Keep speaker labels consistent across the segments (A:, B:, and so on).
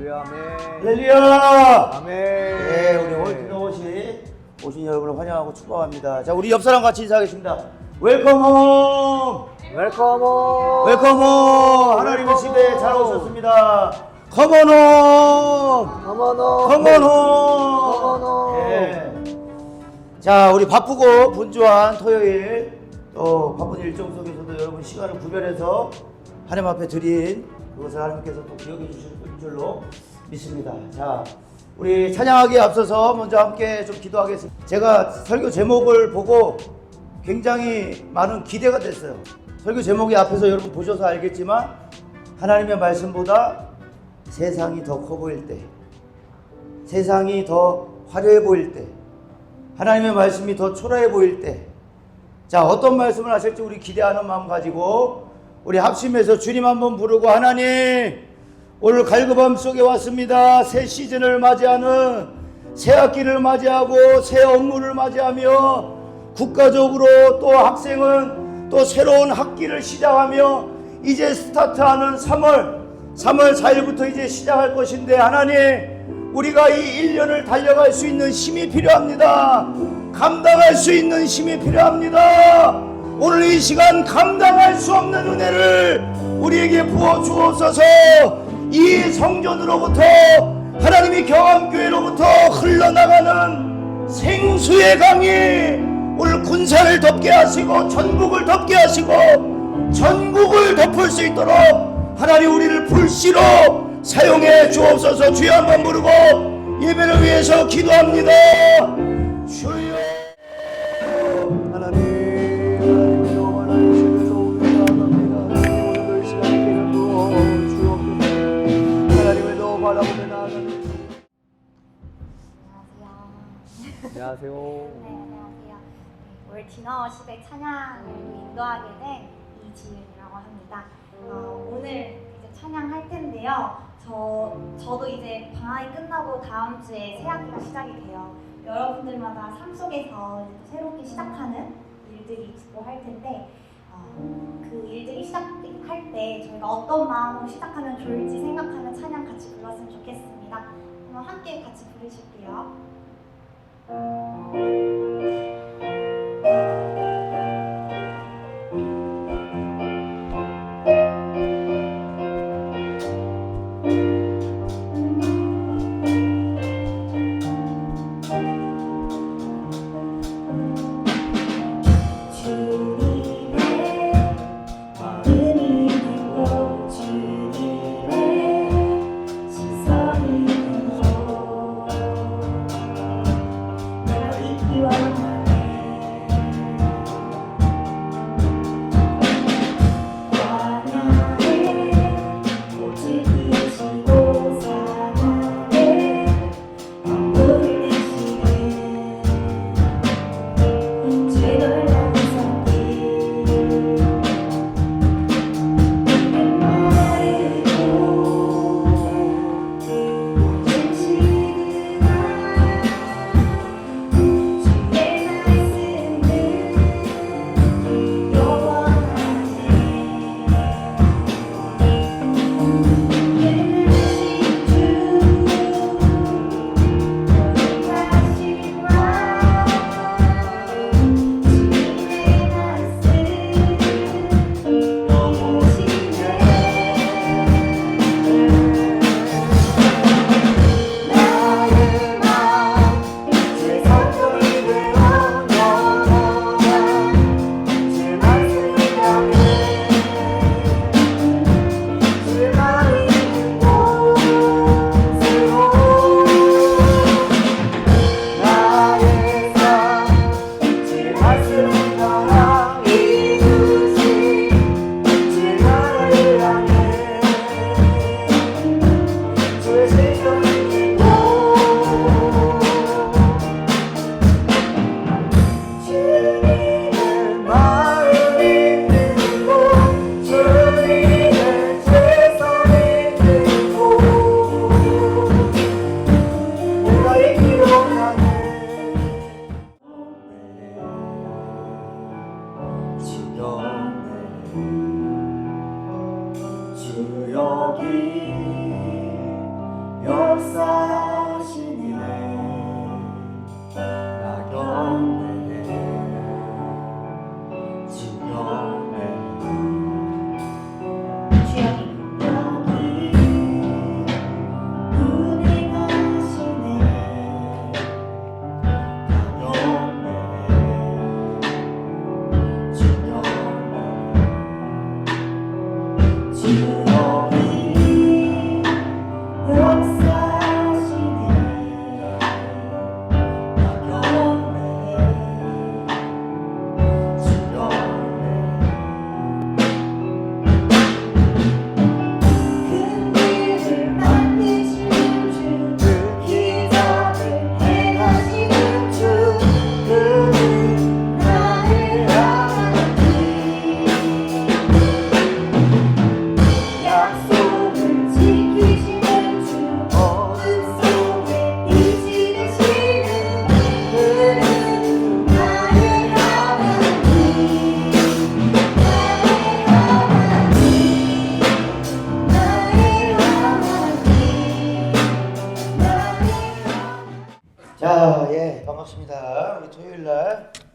A: 할렐루야, 아멘.
B: 할렐루야!
A: 아멘.
B: 네, 우리 홀트노시 오신 여러분을 환영하고 축복합니다. 자, 우리 옆 사람 같이 인사하겠습니다. 웰컴 홈!
A: 웰컴 홈.
B: 웰컴 홈! 하나님의 집에 잘 오셨습니다. 컴온 홈!
A: 컴온 홈.
B: 컴온 홈!
A: 컴온 홈.
B: 네. 자, 우리 바쁘고 분주한 토요일, 또 바쁜 일정 속에서도 여러분 시간을 구별해서 하나님 앞에 드린 그것을 하나님께서 또 기억해 주실 줄로 믿습니다. 자, 우리 찬양하기에 앞서서 먼저 함께 좀 기도하겠습니다. 제가 설교 제목을 보고 굉장히 많은 기대가 됐어요. 설교 제목이 앞에서 여러분 보셔서 알겠지만 하나님의 말씀보다 세상이 더 커 보일 때, 세상이 더 화려해 보일 때, 하나님의 말씀이 더 초라해 보일 때, 자, 어떤 말씀을 하실지 우리 기대하는 마음 가지고 우리 합심해서 주님 한번 부르고, 하나님 오늘 갈급함 속에 왔습니다. 새 시즌을 맞이하는, 새 학기를 맞이하고 새 업무를 맞이하며, 국가적으로 또 학생은 또 새로운 학기를 시작하며 이제 스타트하는 3월 4일부터 이제 시작할 것인데, 하나님 우리가 이 1년을 달려갈 수 있는 힘이 필요합니다. 감당할 수 있는 힘이 필요합니다. 오늘 이 시간 감당할 수 없는 은혜를 우리에게 부어 주옵소서. 이 성전으로부터, 하나님이 경암교회로부터 흘러나가는 생수의 강이 오늘 군사를 덮게 하시고 전국을 덮게 하시고 전국을 덮을 수 있도록 하나님 우리를 불씨로 사용해 주옵소서. 주여 한번 부르고 예배를 위해서 기도합니다. 주여.
A: 하나님 영원한 주께서 오늘 나아갑니다. 오늘 이 시간에 계셔도 주옵소서. 하나님을 더 바라보며 나아가는. 안녕하세요.
C: 네, 안녕하세요. 올 디너십의 찬양을 인도하게 된 이지은이라고 합니다. 오늘 이제 찬양할 텐데요. 저도 이제 방학이 끝나고 다음 주에 새 학기가 시작이 돼요. 여러분들마다 삶 속에서 이제 새롭게 시작하는 일들이 있고 할 텐데, 그 일들이 시작할 때 저희가 어떤 마음으로 시작하면 좋을지 생각하는 찬양 같이 불렀으면 좋겠습니다. 한번 함께 같이 부르실게요.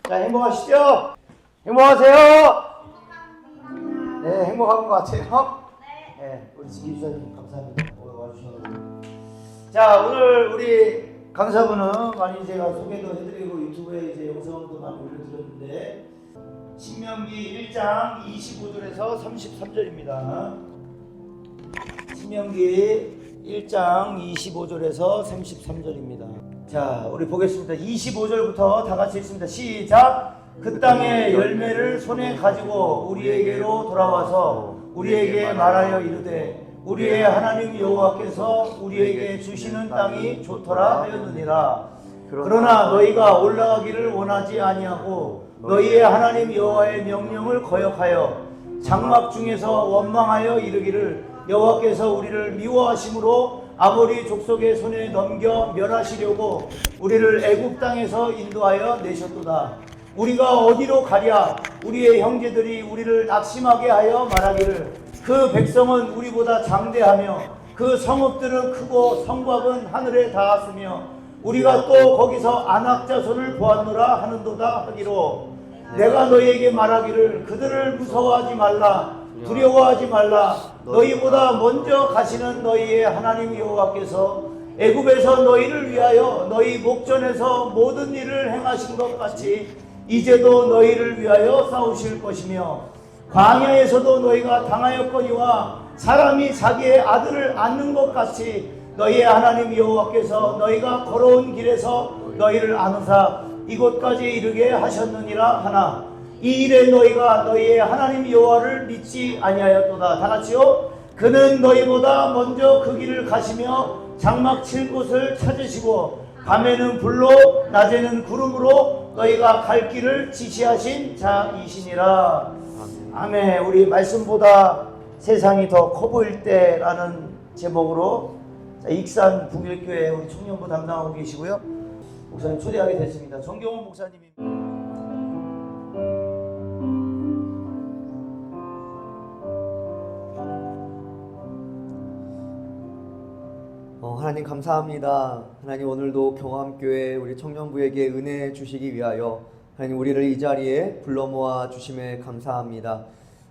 B: 자, 행복하시죠? 행복하세요? 네, 행복한 것 같아요. 네, 우리 지기주사님 감사합니다. 오늘 와주셔서. 자, 오늘 우리 강사분은 많이 제가 소개도 해드리고 유튜브에 이제 영상도 많이 올려드렸는데 신명기 1장 25절에서 33절입니다. 신명기 1장 25절에서 33절입니다. 자, 우리 보겠습니다. 25절부터 다 같이 읽습니다. 시작! 그 땅의 열매를 손에 가지고 우리에게로 돌아와서 우리에게 말하여 이르되 우리의 하나님 여호와께서 우리에게 주시는 땅이 좋더라 하였느니라. 그러나 너희가 올라가기를 원하지 아니하고 너희의 하나님 여호와의 명령을 거역하여 장막 중에서 원망하여 이르기를 여호와께서 우리를 미워하심으로 아모리 족속의 손에 넘겨 멸하시려고 우리를 애굽 땅에서 인도하여 내셨도다. 우리가 어디로 가랴? 우리의 형제들이 우리를 낙심하게 하여 말하기를 그 백성은 우리보다 장대하며 그 성읍들은 크고 성곽은 하늘에 닿았으며 우리가 또 거기서 아낙 자손을 보았노라 하는도다 하기로 내가 너희에게 말하기를 그들을 무서워하지 말라 두려워하지 말라. 너희보다 먼저 가시는 너희의 하나님 여호와께서 애굽에서 너희를 위하여 너희 목전에서 모든 일을 행하신 것 같이 이제도 너희를 위하여 싸우실 것이며 광야에서도 너희가 당하였거니와 사람이 자기의 아들을 안는 것 같이 너희의 하나님 여호와께서 너희가 걸어온 길에서 너희를 안으사 이곳까지 이르게 하셨느니라 하나 이 일에 너희가 너희의 하나님 여호와를 믿지 아니하였도다. 다같이요. 그는 너희보다 먼저 그 길을 가시며 장막 칠 곳을 찾으시고 밤에는 불로 낮에는 구름으로 너희가 갈 길을 지시하신 자이시니라. 아멘. 우리 말씀보다 세상이 더 커 보일 때라는 제목으로 익산 북일교회 우리 청년부 담당하고 계시고요. 목사님 초대하게 됐습니다. 정경훈 목사님이
A: 하나님 감사합니다. 하나님 오늘도 경암교회 우리 청년부에게 은혜 주시기 위하여 하나님 우리를 이 자리에 불러 모아 주심에 감사합니다.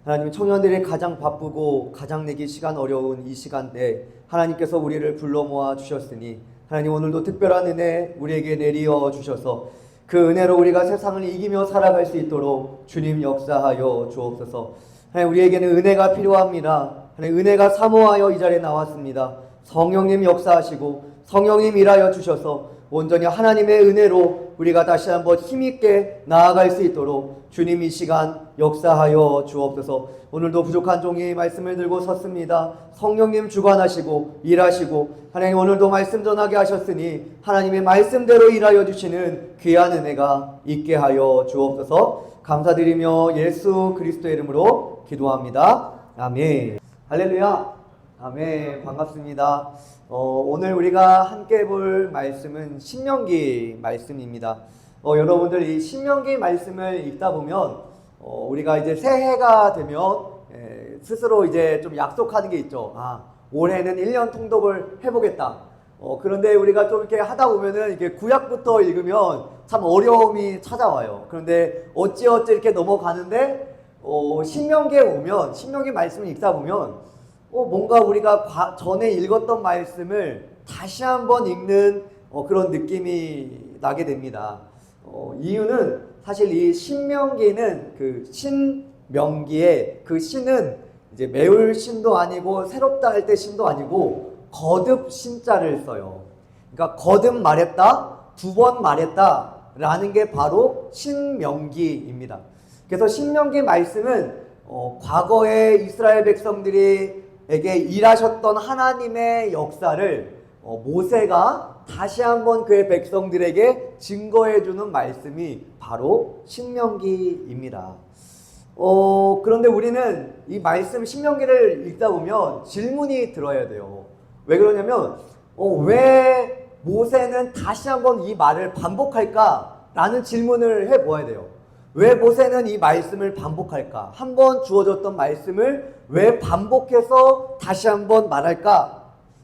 A: 하나님 청년들이 가장 바쁘고 가장 내기 시간 어려운 이 시간대 하나님께서 우리를 불러 모아 주셨으니 하나님 오늘도 특별한 은혜 우리에게 내리어 주셔서 그 은혜로 우리가 세상을 이기며 살아갈 수 있도록 주님 역사하여 주옵소서. 하나님 우리에게는 은혜가 필요합니다. 하나님 은혜가 사모하여 이 자리에 나왔습니다. 성령님 역사하시고 성령님 일하여 주셔서 온전히 하나님의 은혜로 우리가 다시 한번 힘있게 나아갈 수 있도록 주님 이 시간 역사하여 주옵소서. 오늘도 부족한 종이 말씀을 들고 섰습니다. 성령님 주관하시고 일하시고 하나님 오늘도 말씀 전하게 하셨으니 하나님의 말씀대로 일하여 주시는 귀한 은혜가 있게 하여 주옵소서. 감사드리며 예수 그리스도의 이름으로 기도합니다. 아멘. 할렐루야. 아멘. 반갑습니다. 오늘 우리가 함께 볼 말씀은 신명기 말씀입니다. 여러분들 이 신명기 말씀을 읽다 보면 우리가 이제 새해가 되면 스스로 이제 좀 약속하는 게 있죠. 올해는 1년 통독을 해보겠다. 그런데 우리가 좀 이렇게 하다 보면은 이게 구약부터 읽으면 참 어려움이 찾아와요. 그런데 어찌어찌 이렇게 넘어가는데 신명기에 오면 신명기 말씀을 읽다 보면 뭔가 우리가 전에 읽었던 말씀을 다시 한번 읽는 그런 느낌이 나게 됩니다. 이유는 사실 이 신명기는 그 신명기에 그 신은 이제 매울 신도 아니고 새롭다 할 때 신도 아니고 거듭 신자를 써요. 그러니까 거듭 말했다, 두 번 말했다 라는 게 바로 신명기입니다. 그래서 신명기 말씀은 과거에 이스라엘 백성들에게 일하셨던 하나님의 역사를 모세가 다시 한번 그의 백성들에게 증거해주는 말씀이 바로 신명기입니다. 그런데 우리는 이 말씀 신명기를 읽다 보면 질문이 들어야 돼요. 왜 그러냐면 왜 모세는 다시 한번 이 말을 반복할까라는 질문을 해보아야 돼요. 왜 모세는 이 말씀을 반복할까? 한번 주어졌던 말씀을 왜 반복해서 다시 한번 말할까?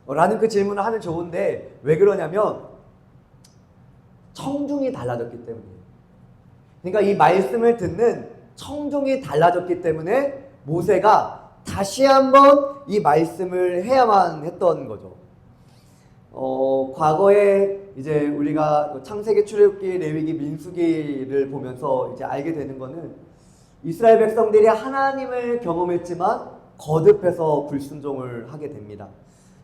A: 라는 그 질문을 하면 좋은데 왜 그러냐면 청중이 달라졌기 때문이에요. 그러니까 이 말씀을 듣는 청중이 달라졌기 때문에 모세가 다시 한번 이 말씀을 해야만 했던 거죠. 과거에 이제 우리가 창세기, 출애굽기, 레위기, 민수기를 보면서 이제 알게 되는 거는 이스라엘 백성들이 하나님을 경험했지만 거듭해서 불순종을 하게 됩니다.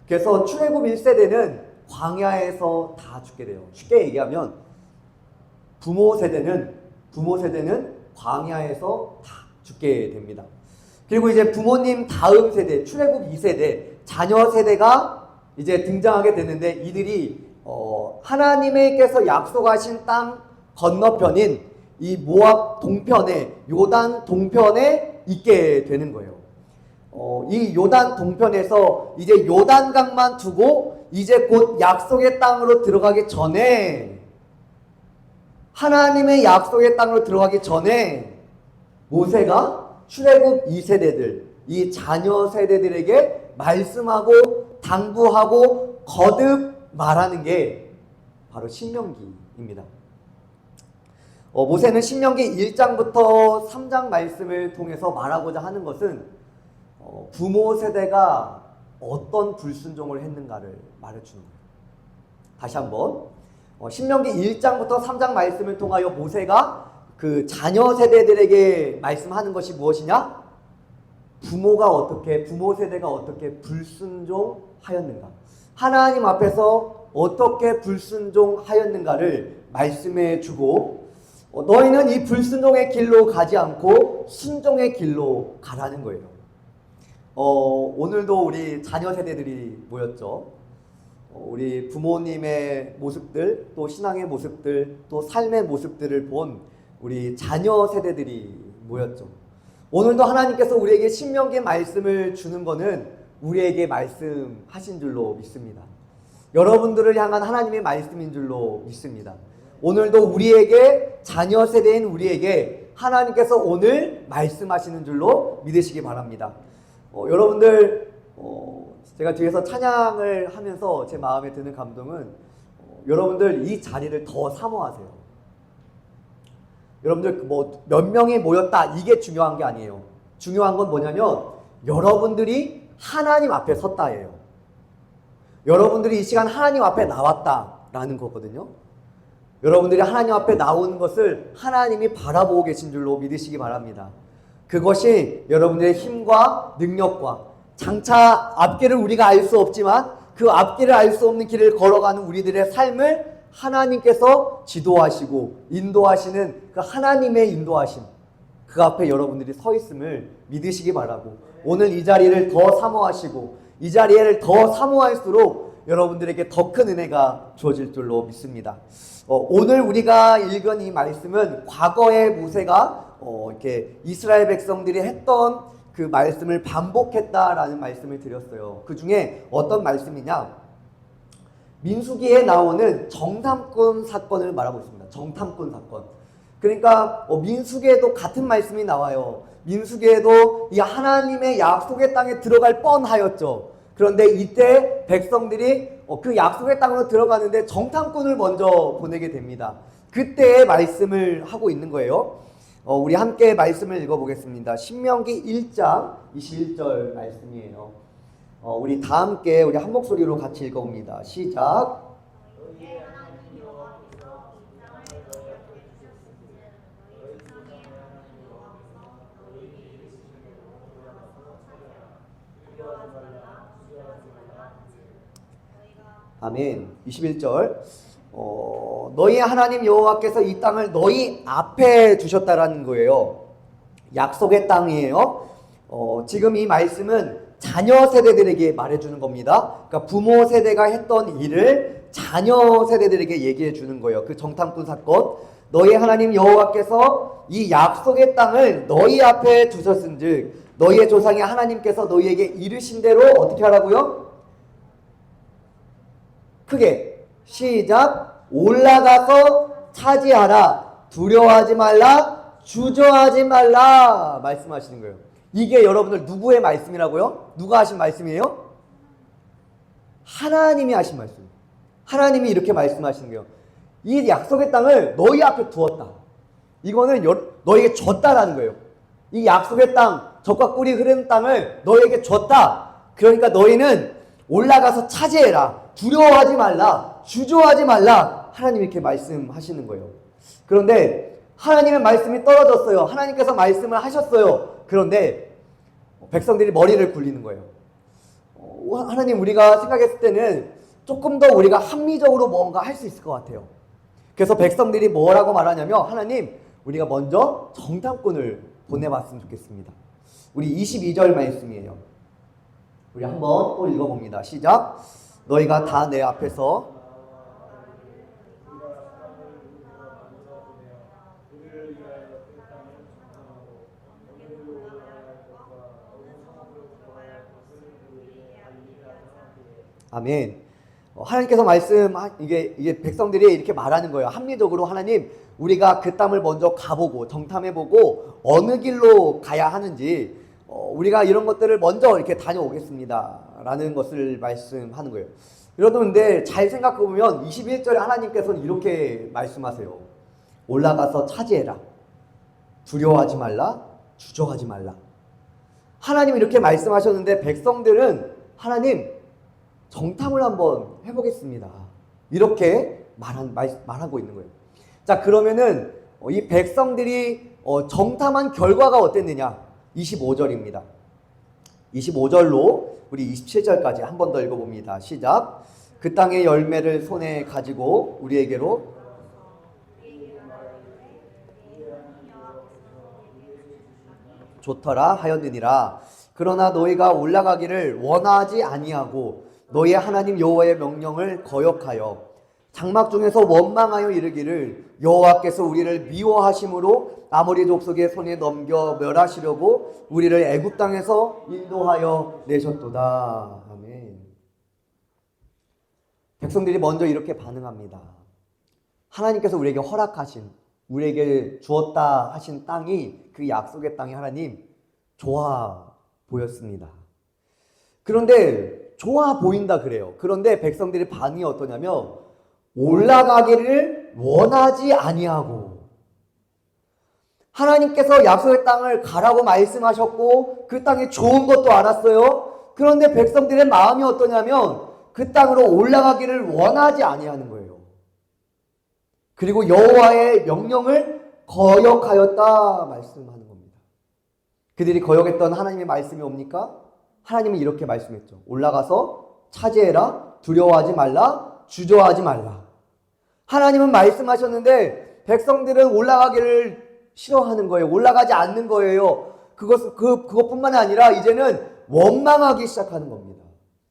A: 그래서 출애굽 1세대는 광야에서 다 죽게 돼요. 쉽게 얘기하면 부모 세대는 광야에서 다 죽게 됩니다. 그리고 이제 부모님 다음 세대, 출애굽 2세대, 자녀 세대가 이제 등장하게 되는데 이들이 하나님께서 약속하신 땅 건너편인 이 모압 동편에, 요단 동편에 있게 되는 거예요. 이 요단 동편에서 이제 요단강만 두고 이제 곧 약속의 땅으로 들어가기 전에, 하나님의 약속의 땅으로 들어가기 전에 모세가 출애굽 2세대들, 이 자녀 세대들에게 말씀하고 당부하고 거듭 말하는 게 바로 신명기입니다. 모세는 신명기 1장부터 3장 말씀을 통해서 말하고자 하는 것은 부모 세대가 어떤 불순종을 했는가를 말해주는 거예요. 다시 한번 신명기 1장부터 3장 말씀을 통하여 모세가 그 자녀 세대들에게 말씀하는 것이 무엇이냐? 부모 세대가 어떻게 불순종하였는가, 하나님 앞에서 어떻게 불순종하였는가를 말씀해 주고, 너희는 이 불순종의 길로 가지 않고 순종의 길로 가라는 거예요. 오늘도 우리 자녀 세대들이 모였죠. 우리 부모님의 모습들, 또 신앙의 모습들, 또 삶의 모습들을 본 우리 자녀 세대들이 모였죠. 오늘도 하나님께서 우리에게 신명기 말씀을 주는 것은 우리에게 말씀하신 줄로 믿습니다. 여러분들을 향한 하나님의 말씀인 줄로 믿습니다. 오늘도 우리에게, 자녀 세대인 우리에게 하나님께서 오늘 말씀하시는 줄로 믿으시기 바랍니다. 여러분들, 제가 뒤에서 찬양을 하면서 제 마음에 드는 감동은 여러분들 이 자리를 더 사모하세요. 여러분들 몇 명이 모였다, 이게 중요한 게 아니에요. 중요한 건 뭐냐면 여러분들이 하나님 앞에 섰다예요. 여러분들이 이 시간 하나님 앞에 나왔다라는 거거든요. 여러분들이 하나님 앞에 나오는 것을 하나님이 바라보고 계신 줄로 믿으시기 바랍니다. 그것이 여러분들의 힘과 능력과, 장차 앞길을 우리가 알 수 없지만 그 앞길을 알 수 없는 길을 걸어가는 우리들의 삶을 하나님께서 지도하시고 인도하시는 그 하나님의 인도하심, 그 앞에 여러분들이 서 있음을 믿으시기 바라고, 오늘 이 자리를 더 사모하시고 이 자리를 더 사모할수록 여러분들에게 더 큰 은혜가 주어질 줄로 믿습니다. 오늘 우리가 읽은 이 말씀은 과거의 모세가 이렇게 이스라엘 백성들이 했던 그 말씀을 반복했다라는 말씀을 드렸어요. 그 중에 어떤 말씀이냐? 민수기에 나오는 정탐꾼 사건을 말하고 있습니다. 정탐꾼 사건. 그러니까 민수기에도 같은 말씀이 나와요. 민수기에도 이 하나님의 약속의 땅에 들어갈 뻔하였죠. 그런데 이때 백성들이 그 약속의 땅으로 들어가는데 정탐꾼을 먼저 보내게 됩니다. 그때의 말씀을 하고 있는 거예요. 우리 함께 말씀을 읽어보겠습니다. 신명기 1장 21절 말씀이에요. 우리 다 함께 우리 한 목소리로 같이 읽어봅니다. 시작. 아멘. 21절. 너희 하나님 여호와께서 이 땅을 너희 앞에 두셨다라는 거예요. 약속의 땅이에요. 지금 이 말씀은 자녀 세대들에게 말해주는 겁니다. 그러니까 부모 세대가 했던 일을 자녀 세대들에게 얘기해 주는 거예요. 그 정탐꾼 사건. 너희 하나님 여호와께서 이 약속의 땅을 너희 앞에 두셨은즉 너희의 조상의 하나님께서 너희에게 이르신 대로 어떻게 하라고요? 크게 시작. 올라가서 차지하라. 두려워하지 말라. 주저하지 말라. 말씀하시는 거예요. 이게 여러분들 누구의 말씀이라고요? 누가 하신 말씀이에요? 하나님이 하신 말씀. 하나님이 이렇게 말씀하시는 거예요. 이 약속의 땅을 너희 앞에 두었다. 이거는 너에게 줬다라는 거예요. 이 약속의 땅, 젖과 꿀이 흐르는 땅을 너에게 줬다. 그러니까 너희는 올라가서 차지해라. 두려워하지 말라. 주저하지 말라. 하나님이 이렇게 말씀하시는 거예요. 그런데 하나님의 말씀이 떨어졌어요. 하나님께서 말씀을 하셨어요. 그런데 백성들이 머리를 굴리는 거예요. 하나님, 우리가 생각했을 때는 조금 더 우리가 합리적으로 뭔가 할 수 있을 것 같아요. 그래서 백성들이 뭐라고 말하냐면, 하나님, 우리가 먼저 정탐꾼을 보내봤으면 좋겠습니다. 우리 22절 말씀이에요. 우리 한번 또 읽어봅니다. 시작. 너희가 다 내 앞에서 아멘. 하나님께서 이게 백성들이 이렇게 말하는 거예요. 합리적으로 하나님, 우리가 그 땅을 먼저 가보고 정탐해보고 어느 길로 가야 하는지 우리가 이런 것들을 먼저 이렇게 다녀오겠습니다 라는 것을 말씀하는 거예요. 여러분들 잘 생각해보면 21절에 하나님께서는 이렇게 말씀하세요. 올라가서 차지해라. 두려워하지 말라. 주저하지 말라. 하나님 이렇게 말씀하셨는데 백성들은 하나님 정탐을 한번 해보겠습니다. 이렇게 말하고 있는 거예요. 자, 그러면은 이 백성들이 정탐한 결과가 어땠느냐? 25절입니다. 25절로 우리 27절까지 한 번 더 읽어봅니다. 시작. 그 땅의 열매를 손에 가지고 우리에게로 좋더라 하였느니라. 그러나 너희가 올라가기를 원하지 아니하고 너희의 하나님 여호와의 명령을 거역하여 장막 중에서 원망하여 이르기를 여호와께서 우리를 미워하심으로 아모리 족속의 손에 넘겨 멸하시려고 우리를 애굽 땅에서 인도하여 내셨도다. 아멘. 백성들이 먼저 이렇게 반응합니다. 하나님께서 우리에게 허락하신, 우리에게 주었다 하신 땅이, 그 약속의 땅이 하나님 좋아 보였습니다. 그런데 좋아 보인다 그래요. 그런데 백성들의 반응이 어떠냐면 올라가기를 원하지 아니하고, 하나님께서 약속의 땅을 가라고 말씀하셨고 그 땅이 좋은 것도 알았어요. 그런데 백성들의 마음이 어떠냐면 그 땅으로 올라가기를 원하지 아니하는 거예요. 그리고 여호와의 명령을 거역하였다 말씀하는 겁니다. 그들이 거역했던 하나님의 말씀이 뭡니까? 하나님은 이렇게 말씀했죠. 올라가서 차지해라. 두려워하지 말라. 주저하지 말라. 하나님은 말씀하셨는데 백성들은 올라가기를 싫어하는 거예요. 올라가지 않는 거예요. 그것뿐만 아니라 이제는 원망하기 시작하는 겁니다.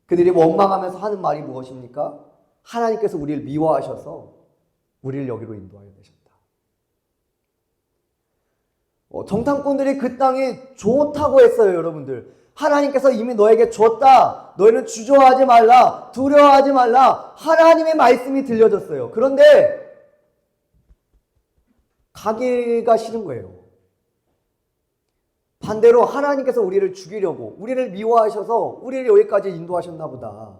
A: 그들이 원망하면서 하는 말이 무엇입니까? 하나님께서 우리를 미워하셔서 우리를 여기로 인도하여 내셨다. 정탐꾼들이 그 땅이 좋다고 했어요, 여러분들. 하나님께서 이미 너에게 줬다. 너희는 주저하지 말라. 두려워하지 말라. 하나님의 말씀이 들려졌어요. 그런데 가기가 싫은 거예요. 반대로 하나님께서 우리를 죽이려고, 우리를 미워하셔서 우리를 여기까지 인도하셨나 보다.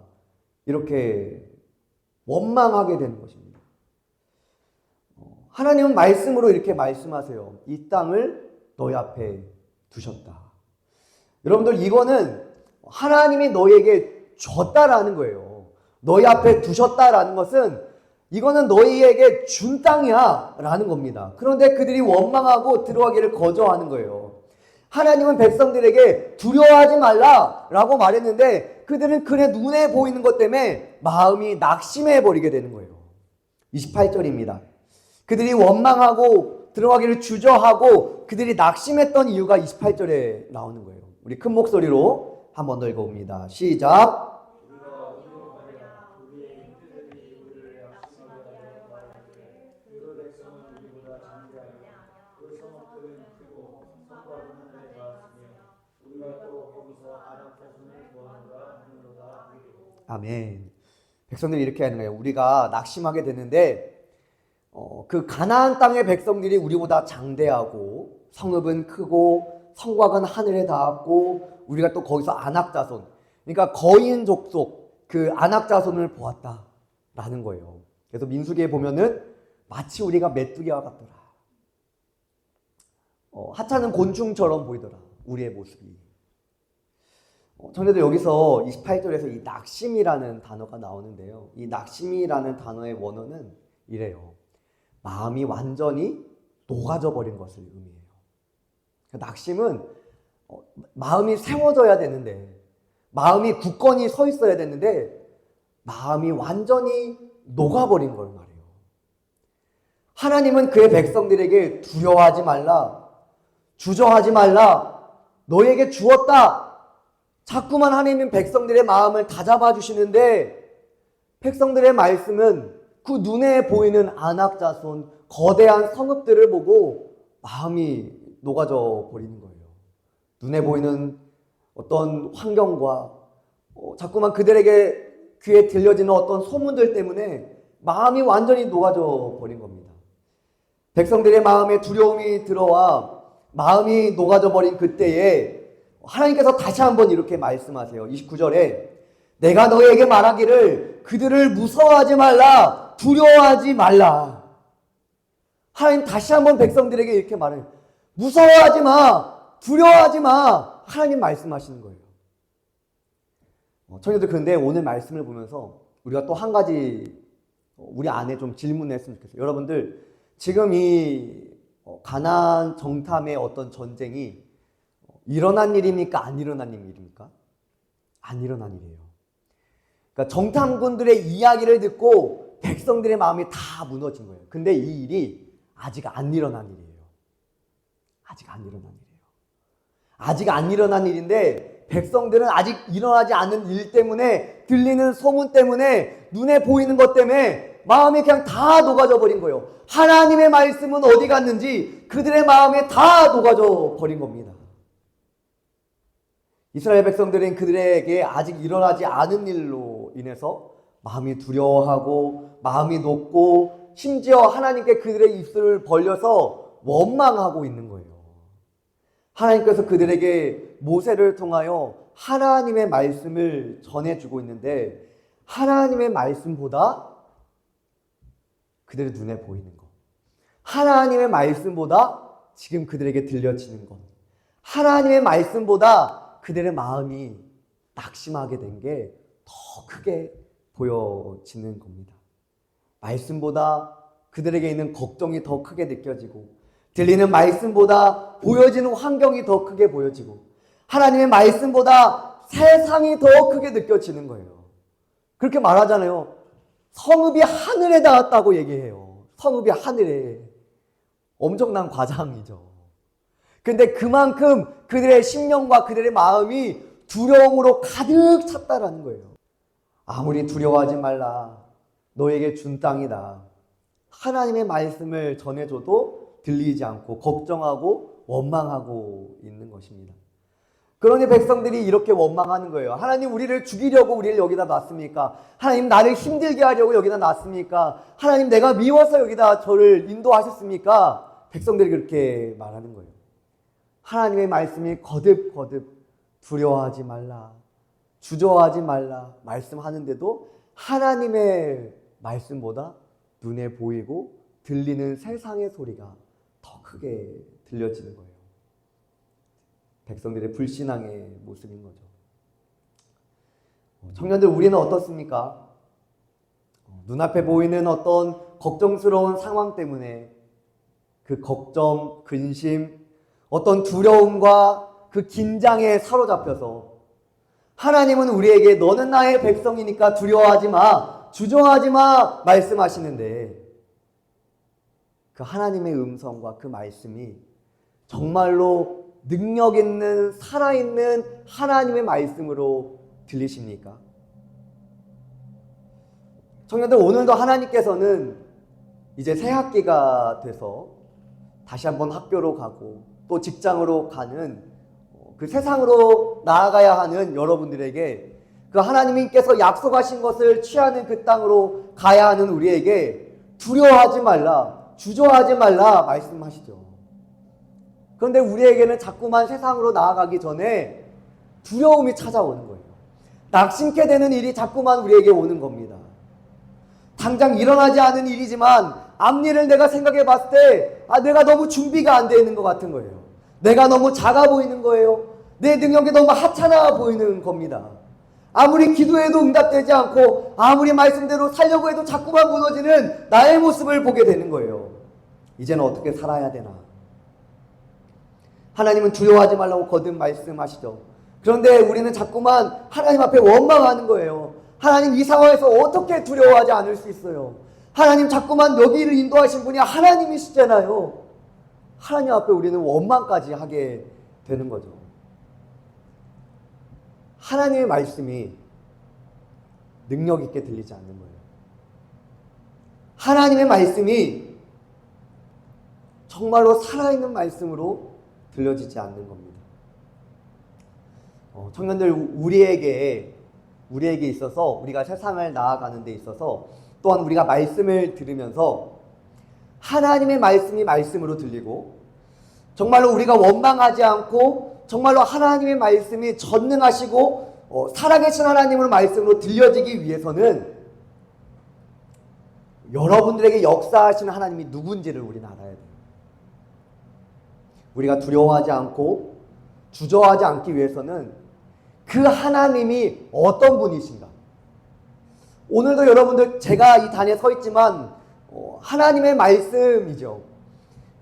A: 이렇게 원망하게 되는 것입니다. 하나님은 말씀으로 이렇게 말씀하세요. 이 땅을 너희 앞에 두셨다. 여러분들, 이거는 하나님이 너희에게 줬다라는 거예요. 너희 앞에 두셨다라는 것은 이거는 너희에게 준 땅이야 라는 겁니다. 그런데 그들이 원망하고 들어가기를 거절하는 거예요. 하나님은 백성들에게 두려워하지 말라 라고 말했는데 그들은 그의 눈에 보이는 것 때문에 마음이 낙심해 버리게 되는 거예요. 28절입니다. 그들이 원망하고 들어가기를 주저하고 그들이 낙심했던 이유가 28절에 나오는 거예요. 우리 큰 목소리로 한 번 더 읽어봅니다. 시작. 아멘. 백성들이 이렇게 하는 거예요. 우리가 낙심하게 되는데 그 가나안 땅의 백성들이 우리보다 장대하고 성읍은 크고 성곽은 하늘에 닿았고 우리가 또 거기서 안악자손, 그러니까 거인 족속 그 안악자손을 보았다라는 거예요. 그래서 민수기에 보면은 마치 우리가 메뚜기와 같더라. 하찮은 곤충처럼 보이더라. 우리의 모습이. 청년들 여기서 28절에서 이 낙심이라는 단어가 나오는데요. 이 낙심이라는 단어의 원어는 이래요. 마음이 완전히 녹아져 버린 것을 의미해요. 낙심은 마음이 세워져야 되는데, 마음이 굳건히 서 있어야 되는데 마음이 완전히 녹아버린 걸 말해요. 하나님은 그의 백성들에게 두려워하지 말라, 주저하지 말라, 너에게 주었다. 자꾸만 하나님은 백성들의 마음을 다잡아 주시는데, 백성들의 말씀은 그 눈에 보이는 안악자손 거대한 성읍들을 보고 마음이 녹아져 버리는 거예요. 눈에 보이는 어떤 환경과 자꾸만 그들에게 귀에 들려지는 어떤 소문들 때문에 마음이 완전히 녹아져 버린 겁니다. 백성들의 마음에 두려움이 들어와 마음이 녹아져 버린 그때에 하나님께서 다시 한번 이렇게 말씀하세요. 29절에 내가 너희에게 말하기를 그들을 무서워하지 말라, 두려워하지 말라. 하나님 다시 한번 백성들에게 이렇게 말해요. 무서워하지 마, 두려워하지 마. 하나님 말씀하시는 거예요. 청년들, 그런데 오늘 말씀을 보면서 우리가 또 한 가지 우리 안에 좀 질문했으면 좋겠어요. 여러분들, 지금 이 가나안 정탐의 어떤 전쟁이 일어난 일입니까? 안 일어난 일입니까? 안 일어난 일이에요. 그러니까 정탐군들의 이야기를 듣고 백성들의 마음이 다 무너진 거예요. 근데 이 일이 아직 안 일어난 일이에요. 아직 안 일어난 일이에요. 아직 안 일어난 일인데 백성들은 아직 일어나지 않은 일 때문에, 들리는 소문 때문에, 눈에 보이는 것 때문에 마음이 그냥 다 녹아져 버린 거예요. 하나님의 말씀은 어디 갔는지 그들의 마음에 다 녹아져 버린 겁니다. 이스라엘 백성들은 그들에게 아직 일어나지 않은 일로 인해서 마음이 두려워하고 마음이 녹고 심지어 하나님께 그들의 입술을 벌려서 원망하고 있는 거예요. 하나님께서 그들에게 모세를 통하여 하나님의 말씀을 전해주고 있는데, 하나님의 말씀보다 그들의 눈에 보이는 것, 하나님의 말씀보다 지금 그들에게 들려지는 것, 하나님의 말씀보다 그들의 마음이 낙심하게 된 게 더 크게 보여지는 겁니다. 말씀보다 그들에게 있는 걱정이 더 크게 느껴지고, 들리는 말씀보다 보여지는 환경이 더 크게 보여지고, 하나님의 말씀보다 세상이 더 크게 느껴지는 거예요. 그렇게 말하잖아요. 성읍이 하늘에 닿았다고 얘기해요. 성읍이 하늘에. 엄청난 과장이죠. 근데 그만큼 그들의 심령과 그들의 마음이 두려움으로 가득 찼다라는 거예요. 아무리 두려워하지 말라, 너에게 준 땅이다. 하나님의 말씀을 전해줘도 들리지 않고 걱정하고 원망하고 있는 것입니다. 그러니 백성들이 이렇게 원망하는 거예요. 하나님, 우리를 죽이려고 우리를 여기다 놨습니까? 하나님, 나를 힘들게 하려고 여기다 놨습니까? 하나님, 내가 미워서 여기다 저를 인도하셨습니까? 백성들이 그렇게 말하는 거예요. 하나님의 말씀이 거듭거듭 두려워하지 말라, 주저하지 말라 말씀하는데도 하나님의 말씀보다 눈에 보이고 들리는 세상의 소리가 더 크게 들려지는 거예요. 백성들의 불신앙의 모습인 거죠. 청년들, 우리는 어떻습니까? 눈앞에 보이는 어떤 걱정스러운 상황 때문에 그 걱정, 근심, 어떤 두려움과 그 긴장에 사로잡혀서 하나님은 우리에게 너는 나의 백성이니까 두려워하지 마, 주저하지 마 말씀하시는데, 그 하나님의 음성과 그 말씀이 정말로 능력 있는 살아있는 하나님의 말씀으로 들리십니까? 청년들, 오늘도 하나님께서는 이제 새 학기가 돼서 다시 한번 학교로 가고 또 직장으로 가는 그 세상으로 나아가야 하는 여러분들에게, 그 하나님께서 약속하신 것을 취하는 그 땅으로 가야 하는 우리에게 두려워하지 말라, 주저하지 말라 말씀하시죠. 그런데 우리에게는 자꾸만 세상으로 나아가기 전에 두려움이 찾아오는 거예요. 낙심케 되는 일이 자꾸만 우리에게 오는 겁니다. 당장 일어나지 않은 일이지만 앞일을 내가 생각해 봤을 때 내가 너무 준비가 안 되어 있는 것 같은 거예요. 내가 너무 작아 보이는 거예요. 내 능력이 너무 하찮아 보이는 겁니다. 아무리 기도해도 응답되지 않고 아무리 말씀대로 살려고 해도 자꾸만 무너지는 나의 모습을 보게 되는 거예요. 이제는 어떻게 살아야 되나? 하나님은 두려워하지 말라고 거듭 말씀하시죠. 그런데 우리는 자꾸만 하나님 앞에 원망하는 거예요. 하나님, 이 상황에서 어떻게 두려워하지 않을 수 있어요? 하나님, 자꾸만 여기를 인도하신 분이 하나님이시잖아요. 하나님 앞에 우리는 원망까지 하게 되는 거죠. 하나님의 말씀이 능력 있게 들리지 않는 거예요. 하나님의 말씀이 정말로 살아있는 말씀으로 들려지지 않는 겁니다. 청년들, 우리에게 있어서, 우리가 세상을 나아가는 데 있어서, 또한 우리가 말씀을 들으면서 하나님의 말씀이 말씀으로 들리고, 정말로 우리가 원망하지 않고 정말로 하나님의 말씀이 전능하시고 살아계신 하나님의 말씀으로 들려지기 위해서는 여러분들에게 역사하시는 하나님이 누군지를 우리는 알아야 돼요. 우리가 두려워하지 않고 주저하지 않기 위해서는 그 하나님이 어떤 분이신가? 오늘도 여러분들, 제가 이 단에 서 있지만 하나님의 말씀이죠.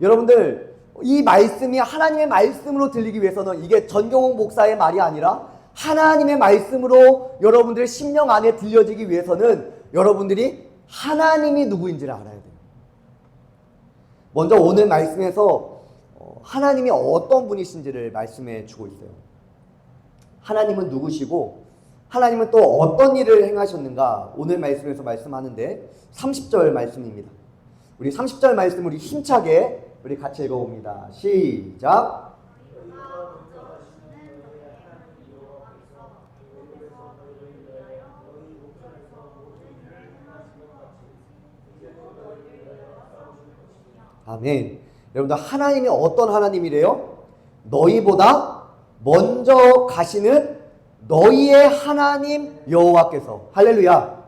A: 여러분들, 이 말씀이 하나님의 말씀으로 들리기 위해서는 이게 전경옥 목사의 말이 아니라 하나님의 말씀으로 여러분들의 심령 안에 들려지기 위해서는 여러분들이 하나님이 누구인지를 알아야 돼요. 먼저 오늘 말씀에서 하나님이 어떤 분이신지를 말씀해 주고 있어요. 하나님은 누구시고 하나님은 또 어떤 일을 행하셨는가, 오늘 말씀에서 말씀하는데 30절 말씀입니다. 우리 30절 말씀 우리 힘차게 우리 같이 읽어봅니다. 시작. 아멘. 여러분들, 하나님이 어떤 하나님이래요? 너희보다 먼저 가시는 너희의 하나님 여호와께서. 할렐루야.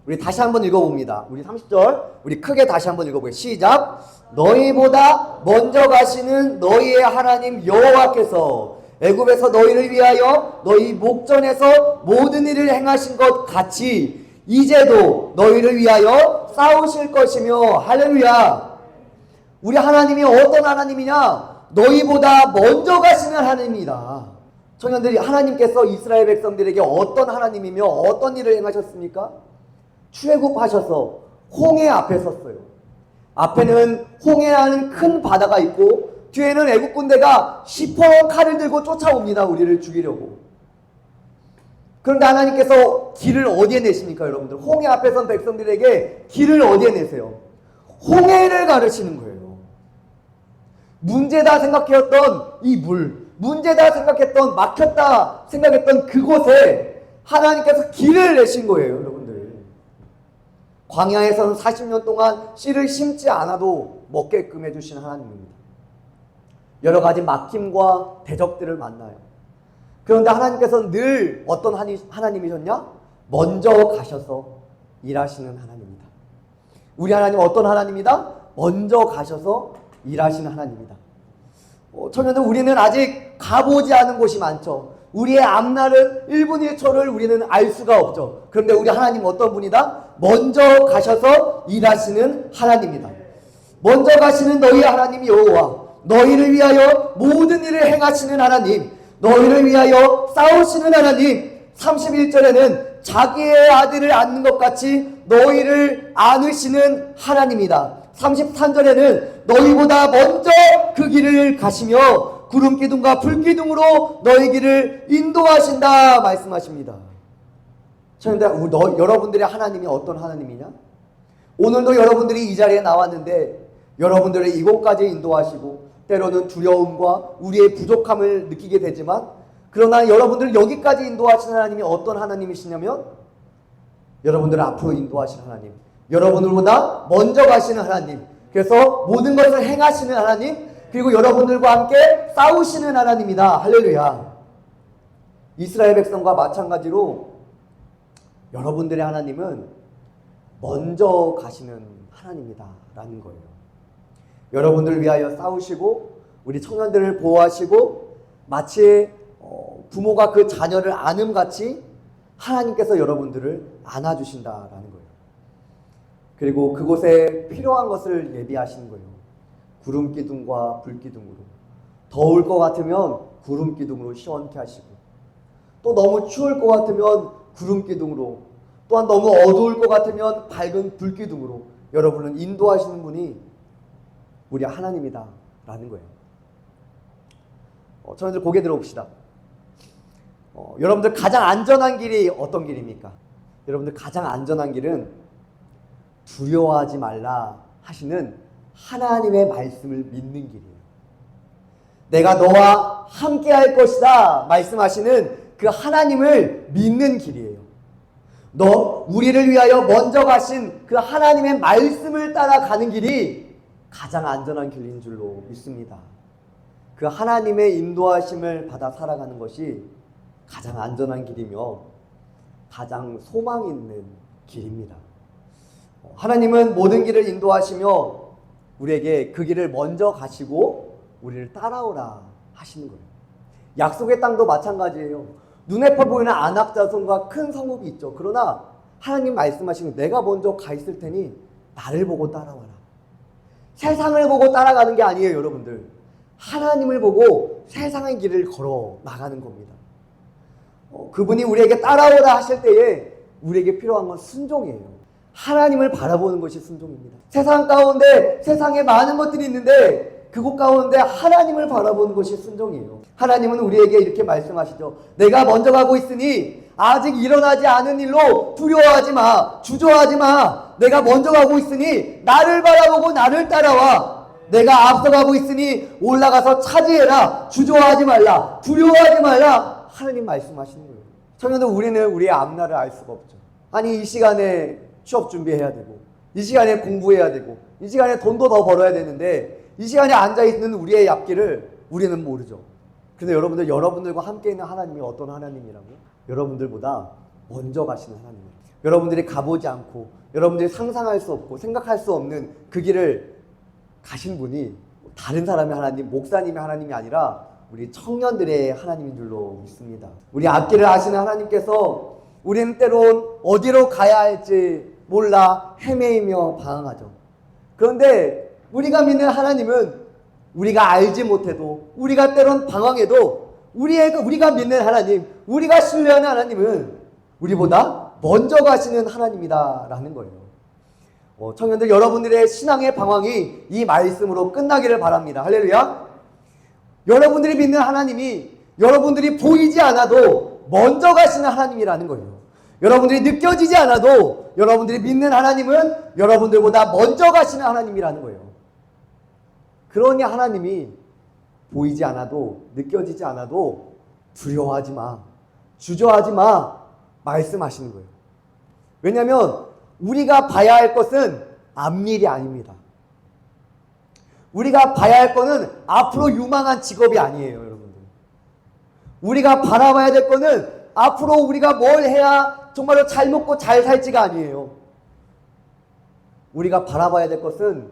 A: 우리 다시 한번 읽어봅니다. 우리 30절 우리 크게 다시 한번 읽어보게요. 시작. 너희보다 먼저 가시는 너희의 하나님 여호와께서 애굽에서 너희를 위하여 너희 목전에서 모든 일을 행하신 것 같이 이제도 너희를 위하여 싸우실 것이며. 할렐루야. 우리 하나님이 어떤 하나님이냐? 너희보다 먼저 가시는 하나님이다. 청년들이, 하나님께서 이스라엘 백성들에게 어떤 하나님이며 어떤 일을 행하셨습니까? 출애굽하셔서 홍해 앞에 섰어요. 앞에는 홍해라는 큰 바다가 있고 뒤에는 애국 군대가 시퍼런 칼을 들고 쫓아옵니다. 우리를 죽이려고. 그런데 하나님께서 길을 어디에 내십니까, 여러분들? 홍해 앞에 선 백성들에게 길을 어디에 내세요? 홍해를 가르치는 거예요. 문제다 생각했던 이 물, 문제다 생각했던, 막혔다 생각했던 그곳에 하나님께서 길을 내신 거예요, 여러분들. 광야에서는 40년 동안 씨를 심지 않아도 먹게끔 해주신 하나님입니다. 여러 가지 막힘과 대적들을 만나요. 그런데 하나님께서는 늘 어떤 하나님이셨냐? 먼저 가셔서 일하시는 하나님입니다. 우리 하나님 어떤 하나님이다? 먼저 가셔서 일하시는 하나님이다. 청년들, 우리는 아직 가보지 않은 곳이 많죠. 우리의 앞날은 1분 1초를 우리는 알 수가 없죠. 그런데 우리 하나님 어떤 분이다? 먼저 가셔서 일하시는 하나님이다. 먼저 가시는 너희 하나님 여호와, 너희를 위하여 모든 일을 행하시는 하나님, 너희를 위하여 싸우시는 하나님. 31절에는 자기의 아들을 안는 것 같이 너희를 안으시는 하나님이다. 33절에는 너희보다 먼저 그 길을 가시며 구름기둥과 불기둥으로 너희 길을 인도하신다 말씀하십니다. 여러분들의 하나님이 어떤 하나님이냐? 오늘도 여러분들이 이 자리에 나왔는데 여러분들을 이곳까지 인도하시고 때로는 두려움과 우리의 부족함을 느끼게 되지만, 그러나 여러분들을 여기까지 인도하시는 하나님이 어떤 하나님이시냐면 여러분들을 앞으로 인도하시는 하나님, 여러분들보다 먼저 가시는 하나님, 그래서 모든 것을 행하시는 하나님, 그리고 여러분들과 함께 싸우시는 하나님이다. 할렐루야. 이스라엘 백성과 마찬가지로 여러분들의 하나님은 먼저 가시는 하나님이다라는 거예요. 여러분들을 위하여 싸우시고 우리 청년들을 보호하시고 마치 부모가 그 자녀를 안음같이 하나님께서 여러분들을 안아주신다라는 거예요. 그리고 그곳에 필요한 것을 예비하시는 거예요. 구름 기둥과 불 기둥으로. 더울 것 같으면 구름 기둥으로 시원케 하시고, 또 너무 추울 것 같으면 구름 기둥으로, 또한 너무 어두울 것 같으면 밝은 불 기둥으로 여러분을 인도하시는 분이 우리 하나님이다라는 거예요. 저희들 고개 들어봅시다. 여러분들 가장 안전한 길이 어떤 길입니까? 여러분들 가장 안전한 길은 두려워하지 말라 하시는 하나님의 말씀을 믿는 길이에요. 내가 너와 함께 할 것이다 말씀하시는 그 하나님을 믿는 길이에요. 우리를 위하여 먼저 가신 그 하나님의 말씀을 따라가는 길이 가장 안전한 길인 줄로 믿습니다. 그 하나님의 인도하심을 받아 살아가는 것이 가장 안전한 길이며 가장 소망 있는 길입니다. 하나님은 모든 길을 인도하시며 우리에게 그 길을 먼저 가시고 우리를 따라오라 하시는 거예요. 약속의 땅도 마찬가지예요. 눈에 보이는 안악자손과 큰 성읍이 있죠. 그러나 하나님 말씀하시는 내가 먼저 가 있을 테니 나를 보고 따라와라. 세상을 보고 따라가는 게 아니에요, 여러분들. 하나님을 보고 세상의 길을 걸어 나가는 겁니다. 그분이 우리에게 따라오라 하실 때에 우리에게 필요한 건 순종이에요. 하나님을 바라보는 것이 순종입니다. 세상 가운데 세상에 많은 것들이 있는데 그곳 가운데 하나님을 바라보는 것이 순종이에요. 하나님은 우리에게 이렇게 말씀하시죠. 내가 먼저 가고 있으니 아직 일어나지 않은 일로 두려워하지 마, 주저하지 마. 내가 먼저 가고 있으니 나를 바라보고 나를 따라와. 내가 앞서가고 있으니 올라가서 차지해라. 주저하지 말라, 두려워하지 말라. 하나님 말씀하시는 거예요. 청년들, 우리는 우리의 앞날을 알 수가 없죠. 아니, 이 시간에 취업 준비해야 되고, 이 시간에 공부해야 되고, 이 시간에 돈도 더 벌어야 되는데 이 시간에 앉아있는 우리의 앞길을 우리는 모르죠. 근데 여러분들, 여러분들과 함께 있는 하나님이 어떤 하나님이라고요? 여러분들보다 먼저 가시는 하나님이에요. 여러분들이 가보지 않고 여러분들이 상상할 수 없고 생각할 수 없는 그 길을 가신 분이 다른 사람의 하나님, 목사님의 하나님이 아니라 우리 청년들의 하나님인 줄로 믿습니다. 우리 앞길을 아시는 하나님께서 우리는 때론 어디로 가야 할지 몰라 헤매이며 방황하죠. 그런데 우리가 믿는 하나님은 우리가 알지 못해도, 우리가 때론 방황해도 우리가 믿는 하나님, 우리가 신뢰하는 하나님은 우리보다 먼저 가시는 하나님이다라는 거예요. 청년들, 여러분들의 신앙의 방황이 이 말씀으로 끝나기를 바랍니다. 할렐루야. 여러분들이 믿는 하나님이 여러분들이 보이지 않아도 먼저 가시는 하나님이라는 거예요. 여러분들이 느껴지지 않아도 여러분들이 믿는 하나님은 여러분들보다 먼저 가시는 하나님이라는 거예요. 그러니 하나님이 보이지 않아도 느껴지지 않아도 두려워하지 마, 주저하지 마 말씀하시는 거예요. 왜냐하면 우리가 봐야 할 것은 앞일이 아닙니다. 우리가 봐야 할 거는 앞으로 유망한 직업이 아니에요, 여러분들. 우리가 바라봐야 될 거는 앞으로 우리가 뭘 해야 정말로 잘 먹고 잘 살지가 아니에요. 우리가 바라봐야 될 것은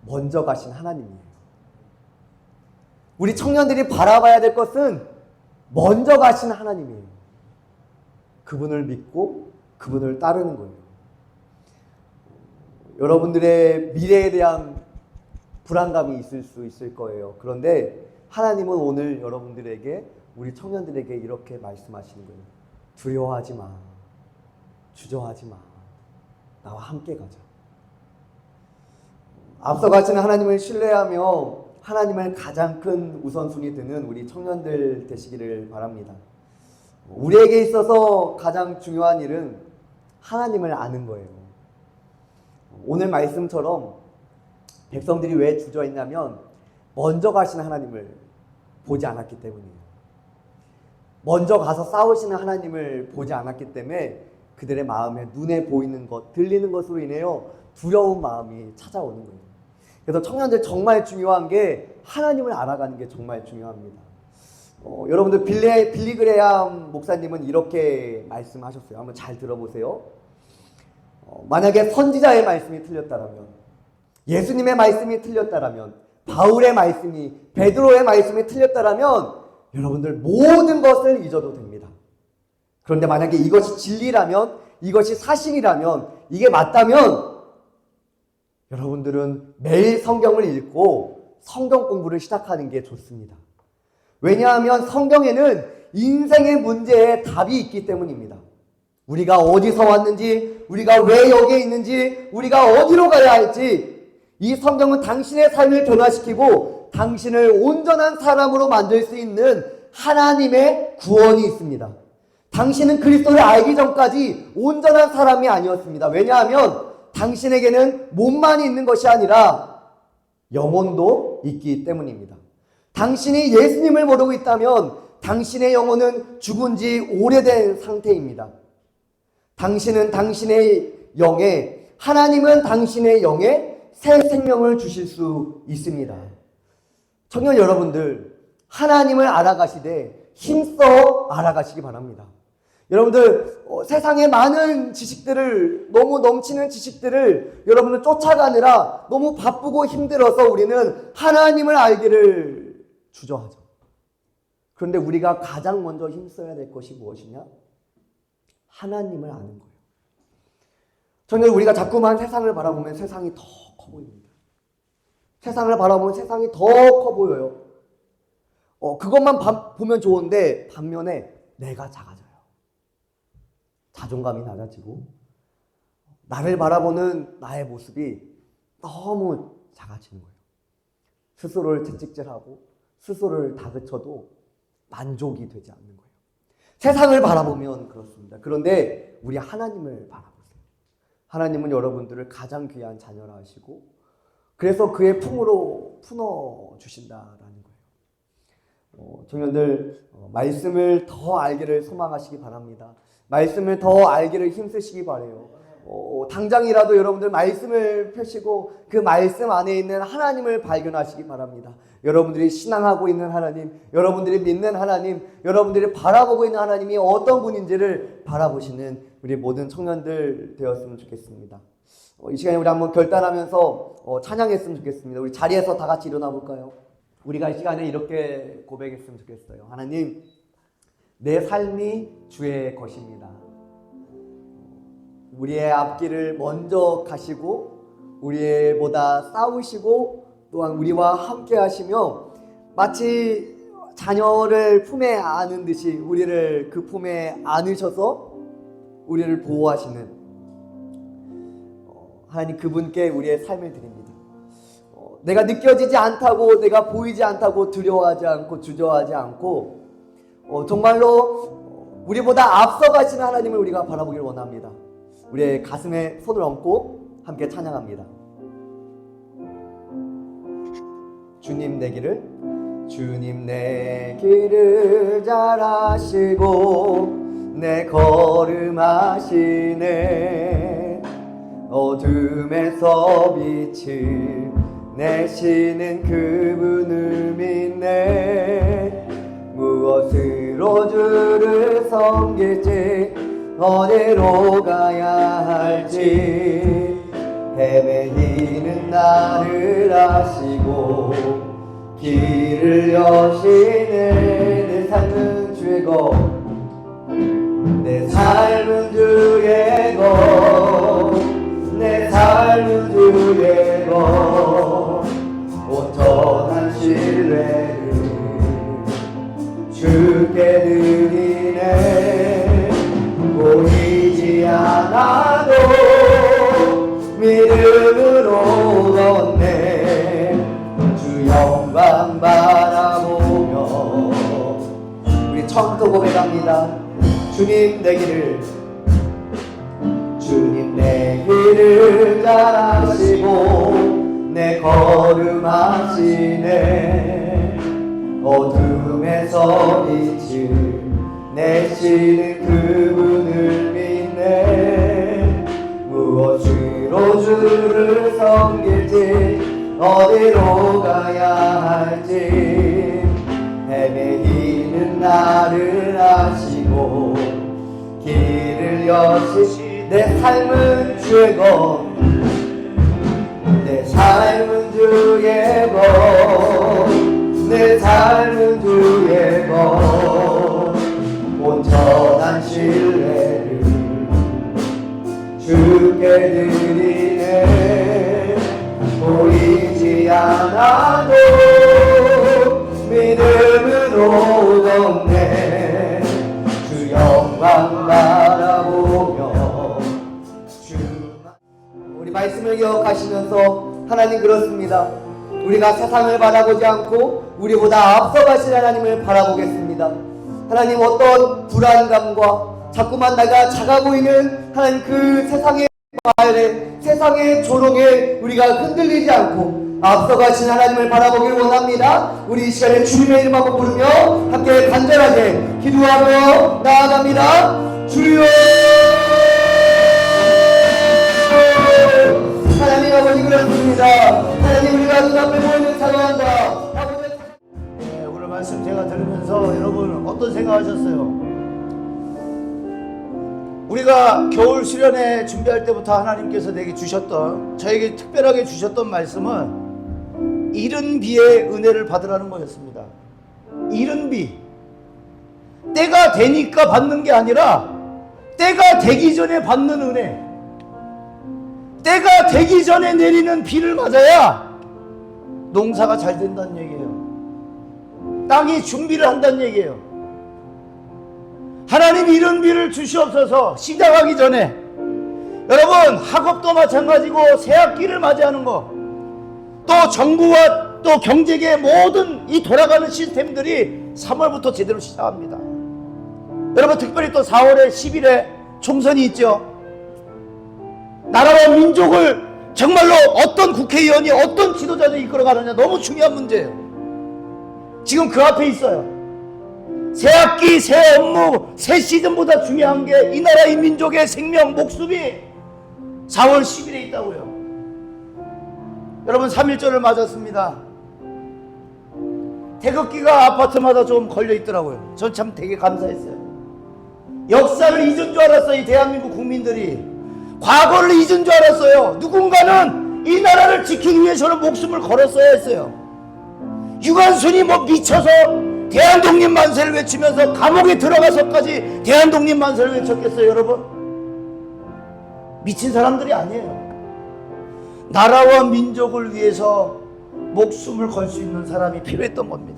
A: 먼저 가신 하나님이에요. 우리 청년들이 바라봐야 될 것은 먼저 가신 하나님이에요. 그분을 믿고 그분을 따르는 거예요. 여러분들의 미래에 대한 불안감이 있을 수 있을 거예요. 그런데 하나님은 오늘 여러분들에게, 우리 청년들에게 이렇게 말씀하시는 거예요. 두려워하지 마, 주저하지 마, 나와 함께 가자. 앞서 가시는 하나님을 신뢰하며 하나님을 가장 큰 우선순위 드는 우리 청년들 되시기를 바랍니다. 우리에게 있어서 가장 중요한 일은 하나님을 아는 거예요. 오늘 말씀처럼 백성들이 왜 주저했냐면 먼저 가시는 하나님을 보지 않았기 때문이에요. 먼저 가서 싸우시는 하나님을 보지 않았기 때문에 그들의 마음에 눈에 보이는 것, 들리는 것으로 인해요 두려운 마음이 찾아오는 거예요. 그래서 청년들 정말 중요한 게 하나님을 알아가는 게 정말 중요합니다. 여러분들 빌리 그레함 목사님은 이렇게 말씀하셨어요. 한번 잘 들어보세요. 만약에 선지자의 말씀이 틀렸다라면, 예수님의 말씀이 틀렸다라면, 바울의 말씀이, 베드로의 말씀이 틀렸다라면 여러분들 모든 것을 잊어도 됩니다. 그런데 만약에 이것이 진리라면, 이것이 사실이라면, 이게 맞다면 여러분들은 매일 성경을 읽고 성경 공부를 시작하는 게 좋습니다. 왜냐하면 성경에는 인생의 문제에 답이 있기 때문입니다. 우리가 어디서 왔는지, 우리가 왜 여기에 있는지, 우리가 어디로 가야 할지, 이 성경은 당신의 삶을 변화시키고 당신을 온전한 사람으로 만들 수 있는 하나님의 구원이 있습니다. 당신은 그리스도를 알기 전까지 온전한 사람이 아니었습니다. 왜냐하면 당신에게는 몸만 있는 것이 아니라 영혼도 있기 때문입니다. 당신이 예수님을 모르고 있다면 당신의 영혼은 죽은 지 오래된 상태입니다. 당신은 당신의 영에, 하나님은 당신의 영에 새 생명을 주실 수 있습니다. 청년 여러분들, 하나님을 알아가시되 힘써 알아가시기 바랍니다. 여러분들, 세상의 많은 지식들을, 너무 넘치는 지식들을 여러분들 쫓아가느라 너무 바쁘고 힘들어서 우리는 하나님을 알기를 주저하죠. 그런데 우리가 가장 먼저 힘써야 될 것이 무엇이냐? 하나님을 아는 거예요. 저는 우리가 자꾸만 세상을 바라보면 세상이 더 커 보입니다. 세상을 바라보면 세상이 더 커 보여요. 그것만 보면 좋은데 반면에 내가 작아져요. 자존감이 낮아지고 나를 바라보는 나의 모습이 너무 작아지는 거예요. 스스로를 채찍질하고 스스로를 다그쳐도 만족이 되지 않는 거예요. 세상을 바라보면 그렇습니다. 그런데 우리 하나님을 바라보세요. 하나님은 여러분들을 가장 귀한 자녀라 하시고 그래서 그의 품으로 품어주신다라는 거예요. 청년들, 말씀을 더 알기를 소망하시기 바랍니다. 말씀을 더 알기를 힘쓰시기 바라요. 당장이라도 여러분들 말씀을 펴시고 그 말씀 안에 있는 하나님을 발견하시기 바랍니다. 여러분들이 신앙하고 있는 하나님, 여러분들이 믿는 하나님, 여러분들이 바라보고 있는 하나님이 어떤 분인지를 바라보시는 우리 모든 청년들 되었으면 좋겠습니다. 이 시간에 우리 한번 결단하면서 찬양했으면 좋겠습니다. 우리 자리에서 다 같이 일어나 볼까요? 우리가 이 시간에 이렇게 고백했으면 좋겠어요. 하나님, 내 삶이 주의 것입니다. 우리의 앞길을 먼저 가시고 우리보다 싸우시고 또한 우리와 함께 하시며 마치 자녀를 품에 안은 듯이 우리를 그 품에 안으셔서 우리를 보호하시는 하나님, 그분께 우리의 삶을 드립니다. 내가 느껴지지 않다고, 내가 보이지 않다고 두려워하지 않고 주저하지 않고 정말로 우리보다 앞서가시는 하나님을 우리가 바라보길 원합니다. 우리의 가슴에 손을 얹고 함께 찬양합니다. 주님 내 길을 잘 아시고 내 걸음 아시네. 어둠에서 빛을 내시는 그분을 믿네. 무엇으로 주를 섬길지 어디로 가야 할지 헤매이는 나를 아시고 길을 여시네. 내 삶은 주의 것, 내 삶은 주의 것, 내 삶은 주의 것. 온전한 신뢰를 주께 드리네. 보이지 않아도 믿음으로 걷네. 주 영광 바라보며 우리 처음부터 고백합니다. 주님 내 길을 잘 아시고 내 걸음 아시네. 어둠에서 빛을 내시는 그분을 믿네. 무엇으로 주를 섬길지 어디로 가야 할지 헤매이는 나를 아시고 길을 여시네. 내 삶은 주의 것, 내 삶은 주의 것, 내 삶은 주의 것, 온전한 신뢰를 주께 드리네. 보이지 않아도 믿음으로 걷네. 주 영광 바라보며 우리 말씀을 기억하시면서 하나님 그렇습니다. 우리가 세상을 바라보지 않고 우리보다 앞서가신 하나님을 바라보겠습니다. 하나님 어떤 불안감과 자꾸만 내가 작아 보이는 하나님 그 세상의 말에 세상의 조롱에 우리가 흔들리지 않고 앞서가신 하나님을 바라보길 원합니다. 우리 이 시간에 주님의 이름 한번 부르며 함께 간절하게 기도하며 나아갑니다. 주여 하나님 아버지 그렇습니다. 하나님 우리가 눈앞에 보이는 상황과
B: 네, 오늘 말씀 제가 들으면서 여러분 어떤 생각하셨어요? 우리가 겨울 수련회 준비할 때부터 하나님께서 내게 주셨던, 저에게 특별하게 주셨던 말씀은 이른 비의 은혜를 받으라는 거였습니다. 이른 비. 때가 되니까 받는 게 아니라 때가 되기 전에 받는 은혜. 때가 되기 전에 내리는 비를 맞아야 농사가 잘 된다는 얘기예요. 땅이 준비를 한다는 얘기예요. 하나님 이런 비를 주시옵소서. 시작하기 전에 여러분 학업도 마찬가지고 새학기를 맞이하는 거, 또 정부와 또 경제계 모든 이 돌아가는 시스템들이 3월부터 제대로 시작합니다. 여러분 특별히 또 4월에 10일에 총선이 있죠. 나라와 민족을 정말로 어떤 국회의원이 어떤 지도자들이 이끌어가느냐 너무 중요한 문제예요. 지금 그 앞에 있어요. 새 학기, 새 업무, 새 시즌보다 중요한 게 이 나라 이 민족의 생명, 목숨이 4월 10일에 있다고요. 여러분 3.1절을 맞았습니다. 태극기가 아파트마다 좀 걸려있더라고요. 전 참 되게 감사했어요. 역사를 잊은 줄 알았어요. 이 대한민국 국민들이 과거를 잊은 줄 알았어요. 누군가는 이 나라를 지키기 위해서는 목숨을 걸었어야 했어요. 유관순이 뭐 미쳐서 대한독립 만세를 외치면서 감옥에 들어가서까지 대한독립 만세를 외쳤겠어요, 여러분? 미친 사람들이 아니에요. 나라와 민족을 위해서 목숨을 걸 수 있는 사람이 필요했던 겁니다.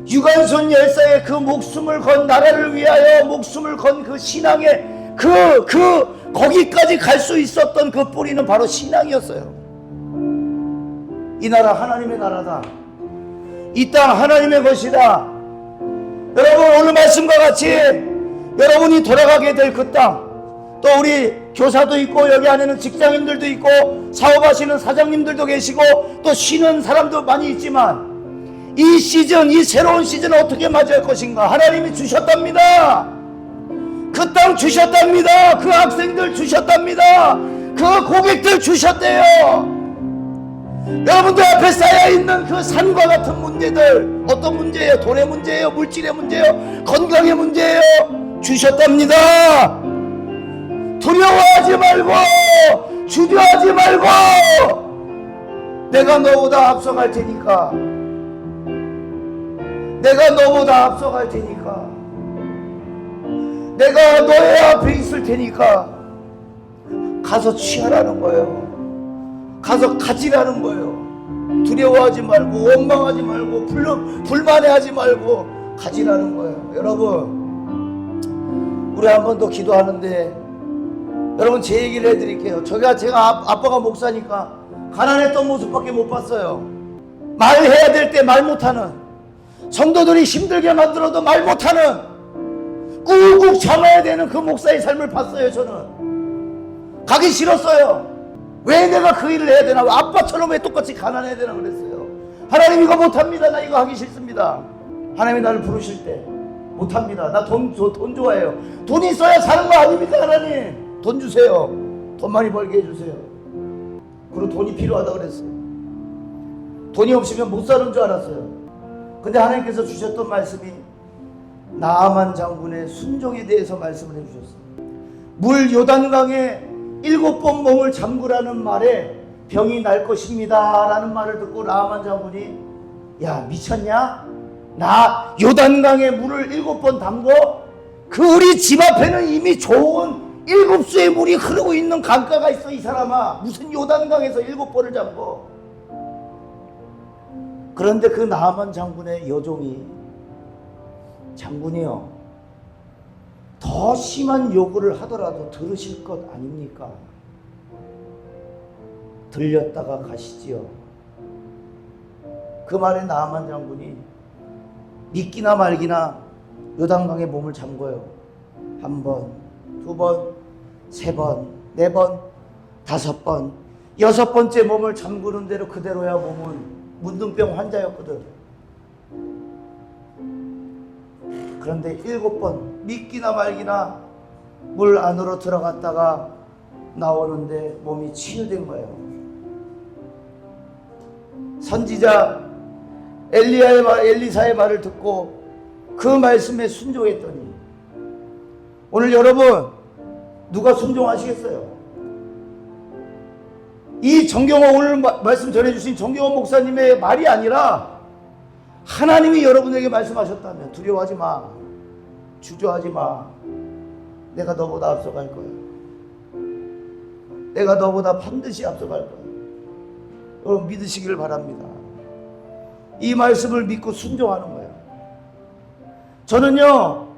B: 유관순 열사의 그 목숨을 건, 나라를 위하여 목숨을 건 그 신앙의 거기까지 갈 수 있었던 그 뿌리는 바로 신앙이었어요. 이 나라 하나님의 나라다. 이 땅 하나님의 것이다. 여러분 오늘 말씀과 같이 여러분이 돌아가게 될 그 땅, 또 우리 교사도 있고 여기 안에는 직장인들도 있고 사업하시는 사장님들도 계시고 또 쉬는 사람도 많이 있지만 이 시즌, 이 새로운 시즌을 어떻게 맞이할 것인가 하나님이 주셨답니다. 그 땅 주셨답니다. 그 학생들 주셨답니다. 그 고객들 주셨대요. 여러분들 앞에 쌓여있는 그 산과 같은 문제들, 어떤 문제예요? 돈의 문제예요? 물질의 문제예요? 건강의 문제예요? 주셨답니다. 두려워하지 말고 주저하지 말고 내가 너보다 앞서갈 테니까, 내가 너보다 앞서갈 테니까, 내가 너의 앞에 있을 테니까 가서 취하라는 거예요. 가서 가지라는 거예요. 두려워하지 말고 원망하지 말고 불만해하지 말고 가지라는 거예요. 여러분 우리 한 번 더 기도하는데 여러분 제 얘기를 해드릴게요. 제가 아빠가 목사니까 가난했던 모습밖에 못 봤어요. 말해야 될 때 말 못하는, 성도들이 힘들게 만들어도 말 못하는, 꾹꾹 참아야 되는 그 목사의 삶을 봤어요. 저는 가기 싫었어요. 왜 내가 그 일을 해야 되나? 아빠처럼 왜 똑같이 가난해야 되나 그랬어요. 하나님 이거 못합니다. 나 이거 하기 싫습니다. 하나님이 나를 부르실 때 못합니다. 나 돈 좋아해요. 돈 있어야 사는 거 아닙니까? 하나님 돈 주세요. 돈 많이 벌게 해주세요. 그리고 돈이 필요하다 그랬어요. 돈이 없으면 못 사는 줄 알았어요. 근데 하나님께서 주셨던 말씀이 나아만 장군의 순종에 대해서 말씀을 해주셨어요. 물 요단강에 7번 몸을 잠그라는 말에 병이 날 것입니다 라는 말을 듣고 나아만 장군이 야 미쳤냐? 나 요단강에 물을 7번 담궈? 그 우리 집 앞에는 이미 좋은 7수의 물이 흐르고 있는 강가가 있어 이 사람아. 무슨 요단강에서 7번을 잠궈? 그런데 그 나아만 장군의 여종이 장군이요 더 심한 요구를 하더라도 들으실 것 아닙니까? 들렸다가 가시지요. 그 말에 나아만 장군이 믿기나 말기나 요단강에 몸을 잠궈요. 1번, 2번, 3번, 4번, 5번, 6번째 몸을 잠그는 대로 그대로야 몸은 문둥병 환자였거든. 그런데 7번 믿기나 말기나 물 안으로 들어갔다가 나오는데 몸이 치유된 거예요. 선지자 엘리사의 말을 듣고 그 말씀에 순종했더니 오늘 여러분 누가 순종하시겠어요? 이 정경호 오늘 말씀 전해주신 정경호 목사님의 말이 아니라 하나님이 여러분에게 말씀하셨다면 두려워하지 마, 주저하지 마. 내가 너보다 앞서갈 거야. 내가 너보다 반드시 앞서갈 거야. 여러분 믿으시길 바랍니다. 이 말씀을 믿고 순종하는 거예요. 저는요